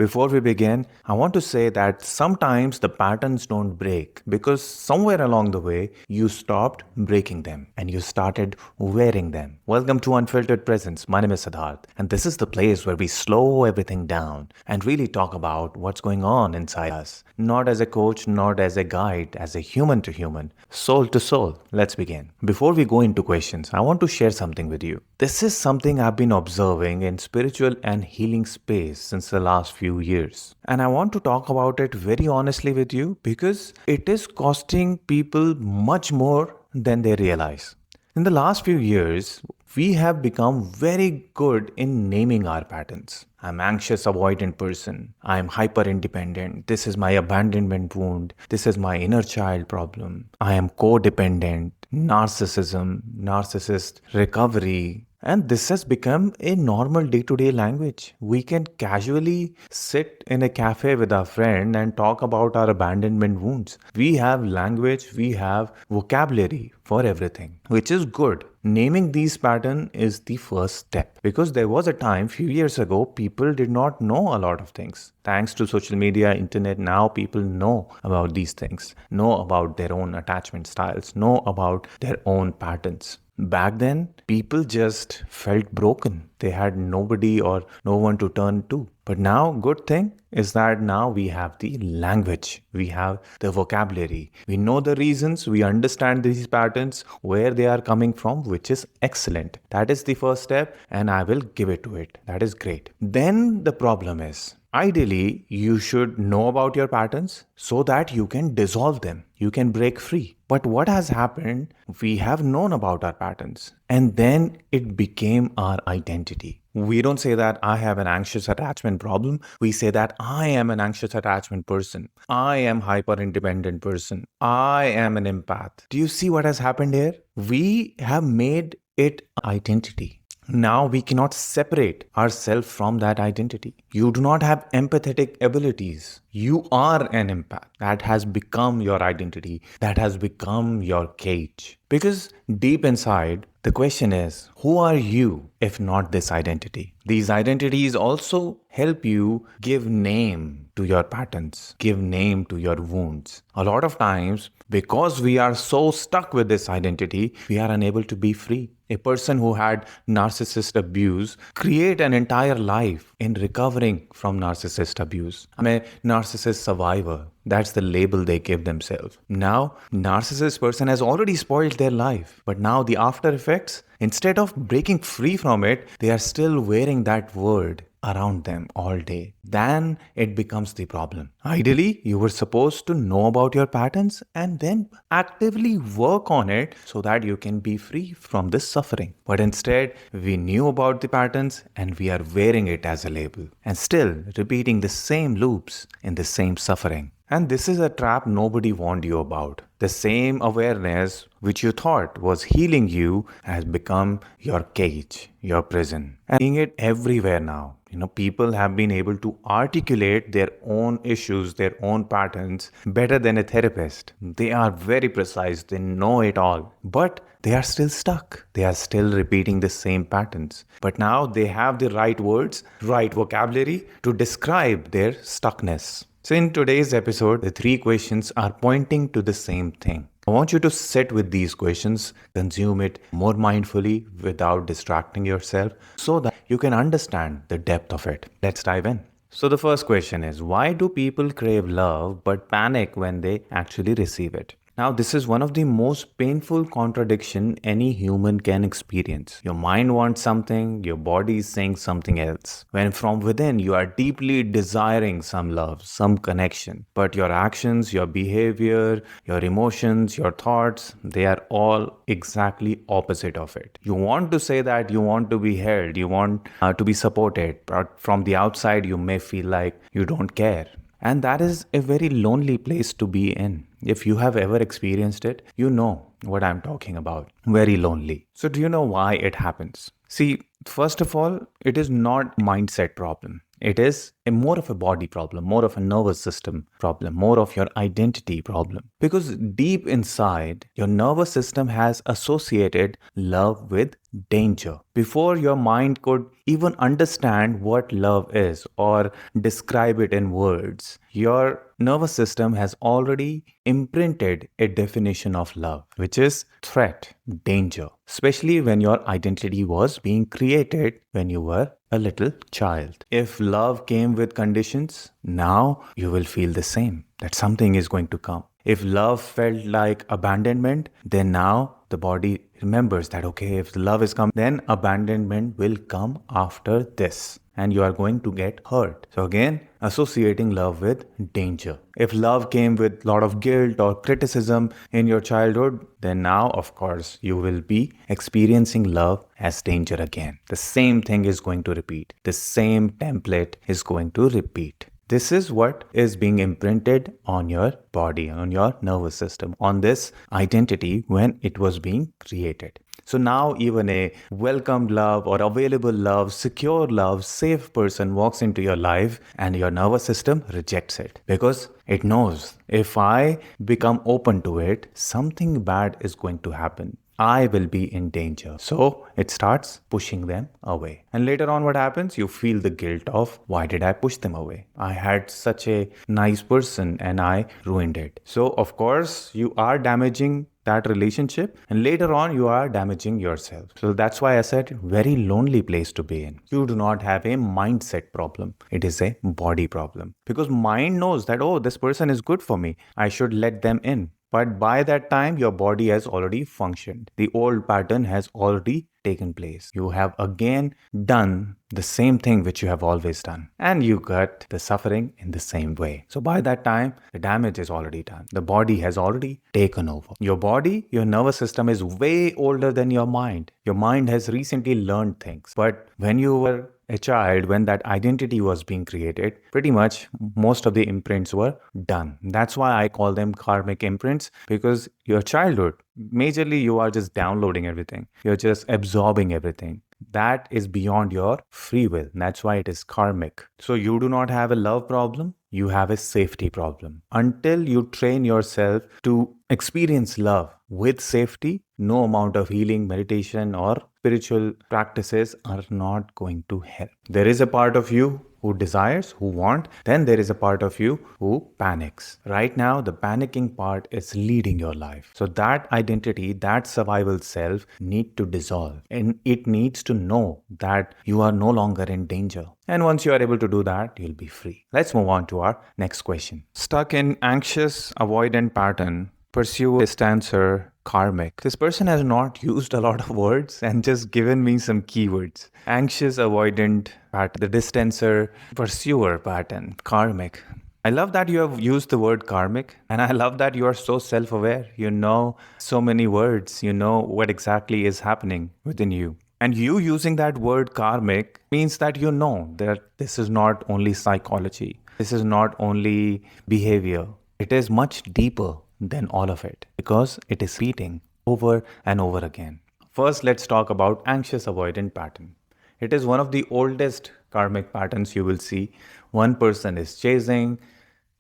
Before we begin, I want to say that sometimes the patterns don't break because somewhere along the way you stopped breaking them and you started wearing them. Welcome to Unfiltered Presence. My name is Siddharth, and this is the place where we slow everything down and really talk about what's going on inside us. Not as a coach, not as a guide, as a human to human, soul to soul. Let's begin. Before we go into questions, I want to share something with you. This is something I've been observing in spiritual and healing space since the last few years. And I want to talk about it very honestly with you because it is costing people much more than they realize. In the last few years, we have become very good in naming our patterns. I'm anxious, avoidant person. I'm hyper independent. This is my abandonment wound. This is my inner child problem. I am codependent, narcissism, narcissist recovery. And this has become a normal day-to-day language. We can casually sit in a cafe with our friend and talk about our abandonment wounds. We have language, we have vocabulary for everything, which is good. Naming these patterns is the first step because there was a time few years ago people did not know a lot of things. Thanks to social media, internet, now people know about these things, know about their own attachment styles, know about their own patterns. Back then, people just felt broken. They had nobody or no one to turn to. But now, good thing is that now we have the language, we have the vocabulary, we know the reasons, we understand these patterns, where they are coming from, which is excellent. That is the first step, and I will give it to it. That is great. Then the problem is, ideally, you should know about your patterns so that you can dissolve them. You can break free. But what has happened, we have known about our patterns and then it became our identity. We don't say that I have an anxious attachment problem. We say that I am an anxious attachment person. I am hyper independent person. I am an empath. Do you see what has happened here? We have made it identity. Now we cannot separate ourselves from that identity. You do not have empathetic abilities. You are an empath. That has become your identity. That has become your cage. Because deep inside, the question is, who are you if not this identity? These identities also help you give name to your patterns, give name to your wounds. A lot of times, because we are so stuck with this identity, we are unable to be free. A person who had narcissist abuse create an entire life in recovering from narcissist abuse. I'm a narcissist survivor. That's the label they give themselves. Now, narcissist person has already spoiled their life. But now the after effects, instead of breaking free from it, they are still wearing that word around them all day. Then it becomes the problem. Ideally, you were supposed to know about your patterns and then actively work on it so that you can be free from this suffering. But instead, we knew about the patterns and we are wearing it as a label and still repeating the same loops in the same suffering. And this is a trap nobody warned you about. The same awareness which you thought was healing you has become your cage, your prison. And seeing it everywhere now. People have been able to articulate their own issues, their own patterns better than a therapist. They are very precise, they know it all, but they are still stuck. They are still repeating the same patterns. But now they have the right words, right vocabulary to describe their stuckness. So in today's episode, the 3 questions are pointing to the same thing. I want you to sit with these questions, consume it more mindfully without distracting yourself so that you can understand the depth of it. Let's dive in. So the first question is, why do people crave love but panic when they actually receive it? Now, this is one of the most painful contradiction any human can experience. Your mind wants something, your body is saying something else. When from within you are deeply desiring some love, some connection, but your actions, your behavior, your emotions, your thoughts, they are all exactly opposite of it. You want to say that you want to be held, you want to be supported, but from the outside you may feel like you don't care. And that is a very lonely place to be in. If you have ever experienced it, you know what I'm talking about. Very lonely. So do you know why it happens? See, first of all, it is not mindset problem. It is more of a body problem, more of a nervous system problem, more of your identity problem. Because deep inside, your nervous system has associated love with danger. Before your mind could even understand what love is or describe it in words, your nervous system has already imprinted a definition of love, which is threat, danger, especially when your identity was being created when you were a little child. If love came with conditions, now you will feel the same, that something is going to come. If love felt like abandonment, then now the body remembers that, okay, if love is come, then abandonment will come after this and you are going to get hurt. So again, associating love with danger. If love came with a lot of guilt or criticism in your childhood, then now, of course, you will be experiencing love as danger again. The same thing is going to repeat. The same template is going to repeat. This is what is being imprinted on your body, on your nervous system, on this identity when it was being created. So now even a welcomed love or available love, secure love, safe person walks into your life and your nervous system rejects it because it knows if I become open to it, something bad is going to happen. I will be in danger. So it starts pushing them away. And later on, what happens? You feel the guilt of why did I push them away? I had such a nice person and I ruined it. So, of course, you are damaging that relationship and later on you are damaging yourself. So that's why I said very lonely place to be in. You do not have a mindset problem. It is a body problem because mind knows that, oh, this person is good for me. I should let them in. But by that time, your body has already functioned. The old pattern has already taken place. You have again done the same thing which you have always done. And you got the suffering in the same way. So by that time, the damage is already done. The body has already taken over. Your body, your nervous system is way older than your mind. Your mind has recently learned things. But when you were a child, when that identity was being created, pretty much most of the imprints were done. That's why I call them karmic imprints, because your childhood, majorly you are just downloading everything. You're just absorbing everything. That is beyond your free will. That's why it is karmic. So you do not have a love problem. You have a safety problem. Until you train yourself to experience love with safety, no amount of healing, meditation, or spiritual practices are not going to help. There is a part of you who desires, who want, then there is a part of you who panics. Right now, the panicking part is leading your life. So that identity, that survival self need to dissolve and it needs to know that you are no longer in danger. And once you are able to do that, you'll be free. Let's move on to our next question. Stuck in anxious avoidant pattern, pursue distancer, karmic. This person has not used a lot of words and just given me some keywords. Anxious avoidant pattern, the distancer, pursuer pattern, karmic. I love that you have used the word karmic, and I love that you are so self-aware. You know so many words. You know what exactly is happening within you. And you using that word karmic means that you know that this is not only psychology. This is not only behavior. It is much deeper than all of it because it is repeating over and over again. First, let's talk about anxious avoidant pattern. It is one of the oldest karmic patterns you will see. One person is chasing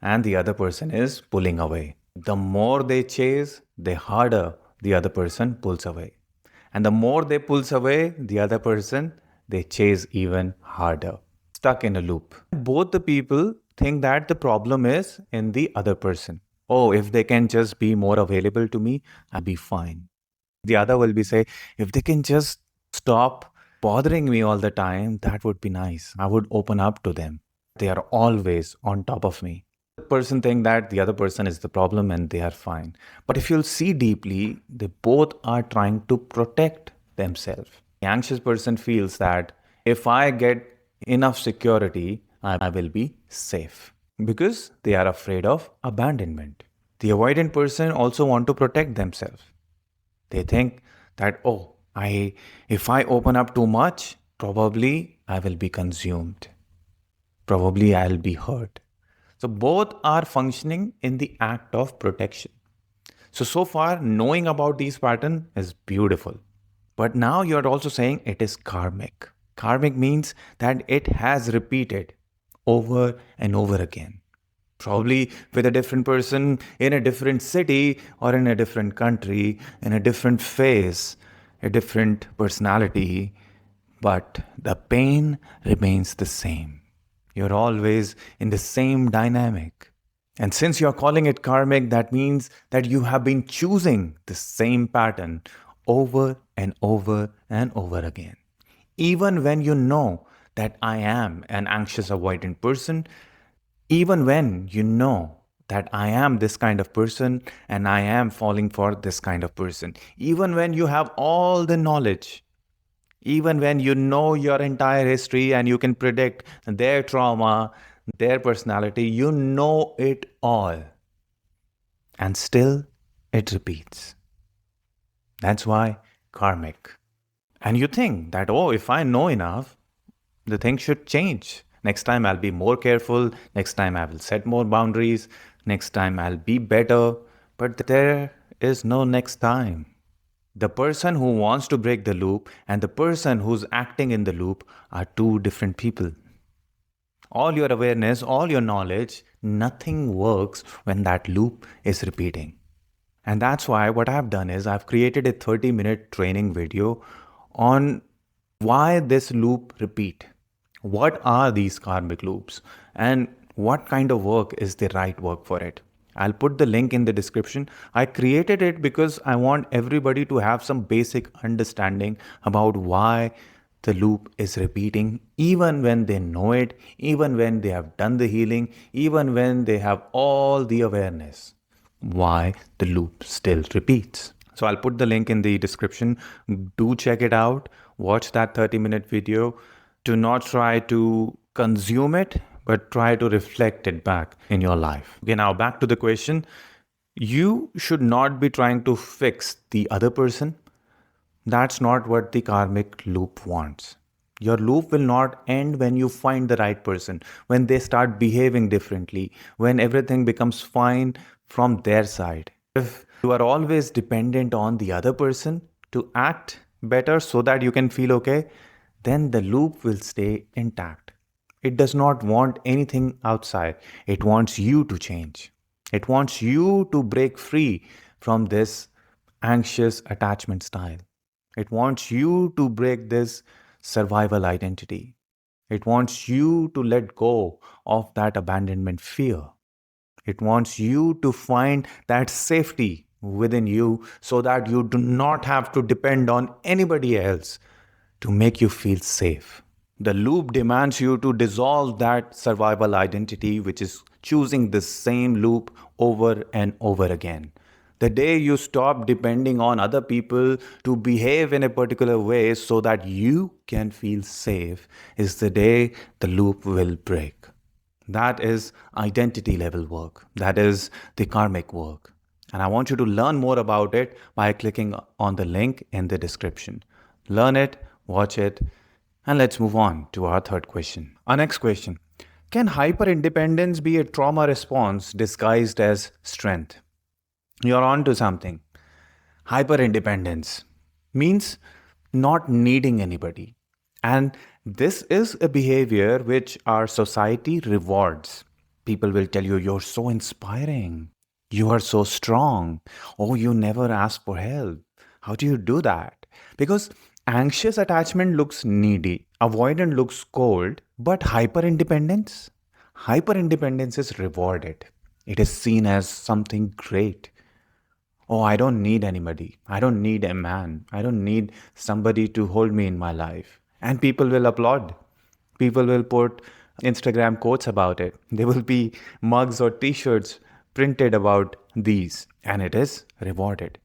and the other person is pulling away. The more they chase, the harder the other person pulls away. And the more they pulls away, the other person, they chase even harder. Stuck in a loop. Both the people think that the problem is in the other person. Oh, if they can just be more available to me, I'll be fine. The other will be say, if they can just stop bothering me all the time, that would be nice. I would open up to them. They are always on top of me. The person think that the other person is the problem and they are fine. But if you'll see deeply, they both are trying to protect themselves. The anxious person feels that if I get enough security, I will be safe because they are afraid of abandonment. The avoidant person also want to protect themselves. They think that, oh, if I open up too much, probably I will be consumed. Probably I'll be hurt. So both are functioning in the act of protection. So far, knowing about these patterns is beautiful. But now you're also saying it is karmic. Karmic means that it has repeated over and over again. Probably with a different person in a different city or in a different country, in a different phase, a different personality, but the pain remains the same. You're always in the same dynamic. And since you're calling it karmic, that means that you have been choosing the same pattern over and over and over again. Even when you know that I am an anxious avoidant person, even when you know that I am this kind of person and I am falling for this kind of person, even when you have all the knowledge, even when you know your entire history and you can predict their trauma, their personality, you know it all. And still it repeats. That's why karmic. And you think that, oh, if I know enough, the thing should change. Next time I'll be more careful. Next time I will set more boundaries. Next time I'll be better. But there is no next time. The person who wants to break the loop and the person who's acting in the loop are two different people. All your awareness, all your knowledge, nothing works when that loop is repeating. And that's why what I've done is I've created a 30-minute training video on why this loop repeat. What are these karmic loops and what kind of work is the right work for it? I'll put the link in the description. I created it because I want everybody to have some basic understanding about why the loop is repeating, even when they know it, even when they have done the healing, even when they have all the awareness. Why the loop still repeats. So I'll put the link in the description. Do check it out. Watch that 30-minute video. Do not try to consume it, but try to reflect it back in your life. Okay, now back to the question. You should not be trying to fix the other person. That's not what the karmic loop wants. Your loop will not end when you find the right person, when they start behaving differently, when everything becomes fine from their side. If you are always dependent on the other person to act better so that you can feel okay, then the loop will stay intact. It does not want anything outside. It wants you to change. It wants you to break free from this anxious attachment style. It wants you to break this survival identity. It wants you to let go of that abandonment fear. It wants you to find that safety within you so that you do not have to depend on anybody else to make you feel safe. The loop demands you to dissolve that survival identity, which is choosing the same loop over and over again. The day you stop depending on other people to behave in a particular way so that you can feel safe is the day the loop will break. That is identity level work. That is the karmic work. And I want you to learn more about it by clicking on the link in the description. Learn it, watch it, and let's move on to our third question. Our next question. Can hyper-independence be a trauma response disguised as strength? You're on to something. Hyper-independence means not needing anybody. And this is a behavior which our society rewards. People will tell you, you're so inspiring. You are so strong. Oh, you never ask for help. How do you do that? Because anxious attachment looks needy, avoidant looks cold, but hyper-independence is rewarded. It is seen as something great. Oh, I don't need anybody. I don't need a man. I don't need somebody to hold me in my life. And people will applaud. People will put Instagram quotes about it. There will be mugs or t-shirts printed about these, and it is rewarded.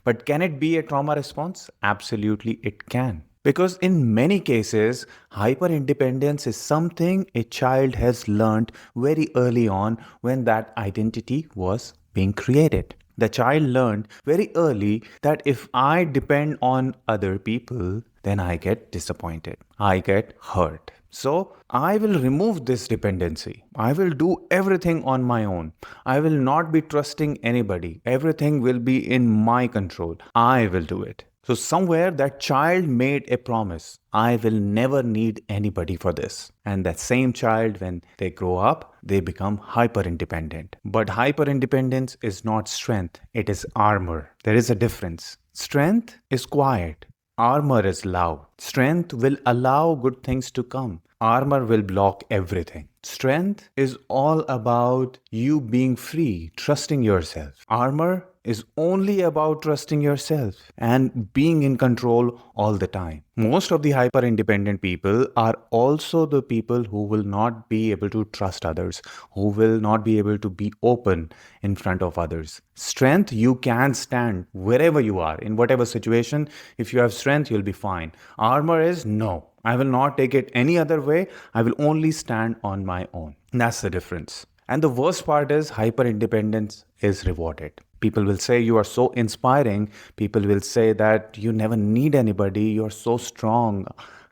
But can it be a trauma response? Absolutely, it can. Because in many cases, hyper-independence is something a child has learned very early on when that identity was being created. The child learned very early that if I depend on other people, then I get disappointed. I get hurt. So I will remove this dependency. I will do everything on my own. I will not be trusting anybody. Everything will be in my control. I will do it. So somewhere that child made a promise. I will never need anybody for this. And that same child, when they grow up, they become hyper-independent. But hyper-independence is not strength. It is armor. There is a difference. Strength is quiet. Armor is loud. Strength will allow good things to come. Armor will block everything. Strength is all about you being free, trusting yourself. Armor is only about trusting yourself and being in control all the time. Most of the hyper independent people are also the people who will not be able to trust others, who will not be able to be open in front of others. Strength, you can stand wherever you are, in whatever situation. If you have strength, you'll be fine. Armor is no. I will not take it any other way. I will only stand on my own. That's the difference. And the worst part is hyper independence is rewarded. People will say you are so inspiring. People will say that you never need anybody. You're so strong.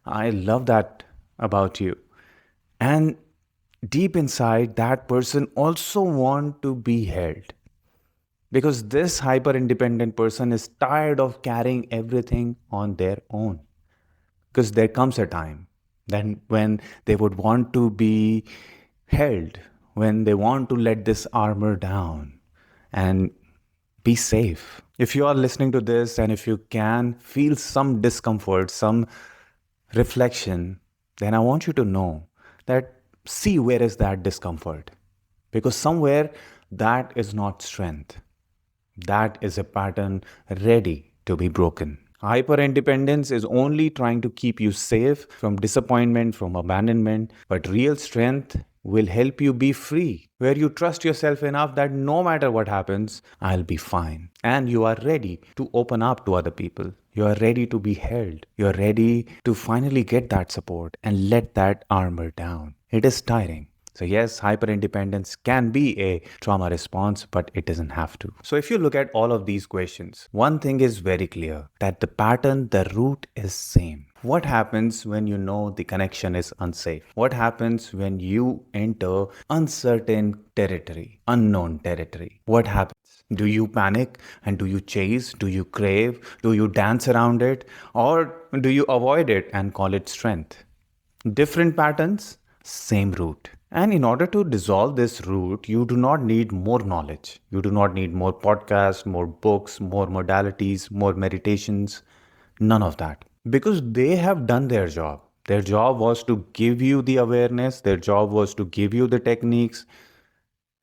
I love that about you. And deep inside, that person also want to be held. Because this hyper independent person is tired of carrying everything on their own. Because there comes a time then when they would want to be held, when they want to let this armor down and be safe. If you are listening to this and if you can feel some discomfort, some reflection, then I want you to know that see where is that discomfort. Because somewhere that is not strength. That is a pattern ready to be broken. Hyper independence is only trying to keep you safe from disappointment, from abandonment, but real strength will help you be free, where you trust yourself enough that no matter what happens, I'll be fine. And you are ready to open up to other people. You are ready to be held. You are ready to finally get that support and let that armor down. It is tiring. So yes, hyper-independence can be a trauma response, but it doesn't have to. So if you look at all of these questions, one thing is very clear, that the pattern, the root is same. What happens when you know the connection is unsafe? What happens when you enter uncertain territory, unknown territory? What happens? Do you panic and do you chase? Do you crave? Do you dance around it? Or do you avoid it and call it strength? Different patterns, same root. And in order to dissolve this root, you do not need more knowledge. You do not need more podcasts, more books, more modalities, more meditations. None of that. Because they have done their job. Their job was to give you the awareness. Their job was to give you the techniques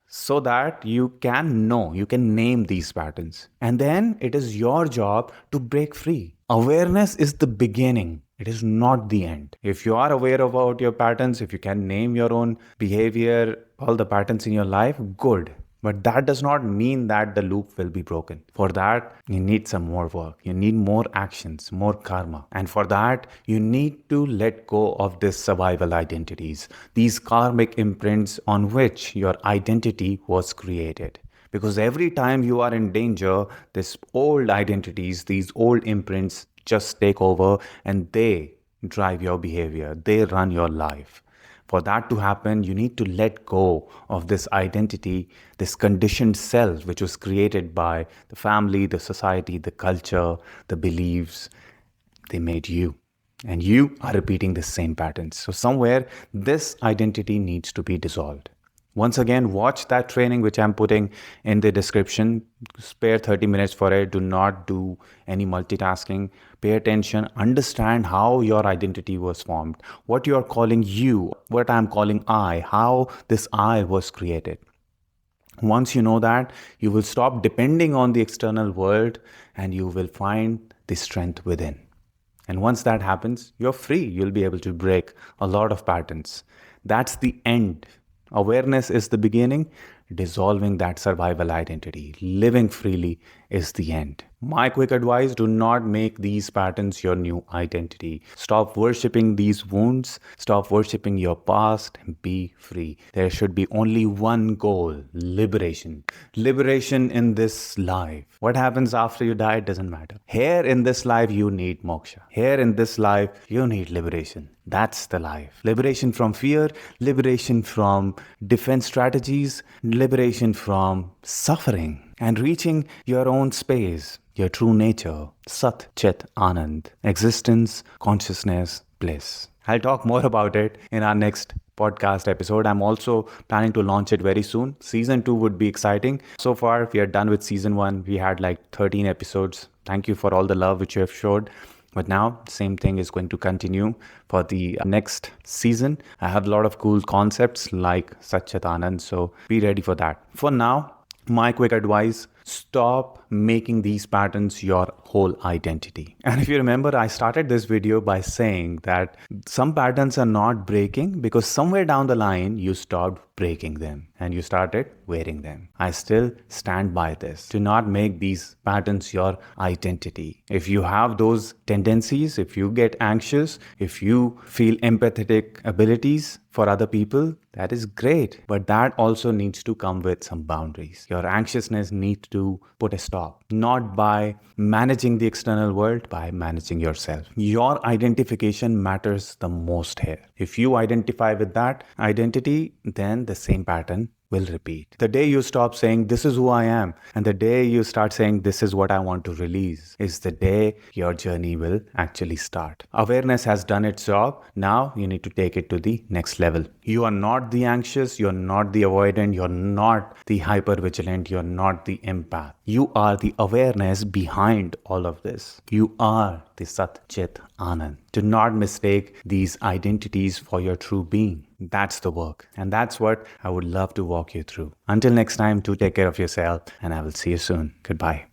so that you can know, you can name these patterns. And then it is your job to break free. Awareness is the beginning. It is not the end. If you are aware about your patterns, if you can name your own behavior, all the patterns in your life, good. But that does not mean that the loop will be broken. For that, you need some more work. You need more actions, more karma. And for that, you need to let go of these survival identities, these karmic imprints on which your identity was created. Because every time you are in danger, these old identities, these old imprints just take over and they drive your behavior. They run your life. For that to happen, you need to let go of this identity, this conditioned self, which was created by the family, the society, the culture, the beliefs. They made you. And you are repeating the same patterns. So somewhere, this identity needs to be dissolved. Once again, watch that training which I'm putting in the description. Spare 30 minutes for it. Do not do any multitasking. Pay attention. Understand how your identity was formed. What you are calling you. What I'm calling I. How this I was created. Once you know that, you will stop depending on the external world and you will find the strength within. And once that happens, you're free. You'll be able to break a lot of patterns. That's the end. Awareness is the beginning. Dissolving that survival identity, living freely is the end. My quick advice, do not make these patterns your new identity. Stop worshipping these wounds. Stop worshipping your past. Be free. There should be only one goal, liberation. Liberation in this life. What happens after you die doesn't matter. Here in this life, you need moksha. Here in this life, you need liberation. That's the life. Liberation from fear, liberation from defense strategies, liberation from suffering, and reaching your own space, your true nature, Sat, Chit, Anand, existence, consciousness, bliss. I'll talk more about it in our next podcast episode. I'm also planning to launch it very soon. Season 2 would be exciting. So far, we are done with season 1. We had like 13 episodes. Thank you for all the love which you have showed. But now, same thing is going to continue for the next season. I have a lot of cool concepts like Satchitanand, so be ready for that. For now, my quick advice: stop making these patterns your whole identity. And if you remember, I started this video by saying that some patterns are not breaking because somewhere down the line you stopped breaking them and you started wearing them. I still stand by this. Do not make these patterns your identity. If you have those tendencies, if you get anxious, if you feel empathetic abilities for other people, that is great. But that also needs to come with some boundaries. Your anxiousness needs to put a stop, not by managing the external world, by managing yourself. Your identification matters the most here. If you identify with that identity, then the same pattern will repeat. The day you stop saying, this is who I am, and the day you start saying, this is what I want to release, is the day your journey will actually start. Awareness has done its job. Now you need to take it to the next level. You are not the anxious, you're not the avoidant, you're not the hypervigilant, you're not the empath. You are the awareness behind all of this. You are the Sat Chit Anand. Do not mistake these identities for your true being. That's the work. And that's what I would love to walk you through. Until next time, do take care of yourself, and I will see you soon. Goodbye.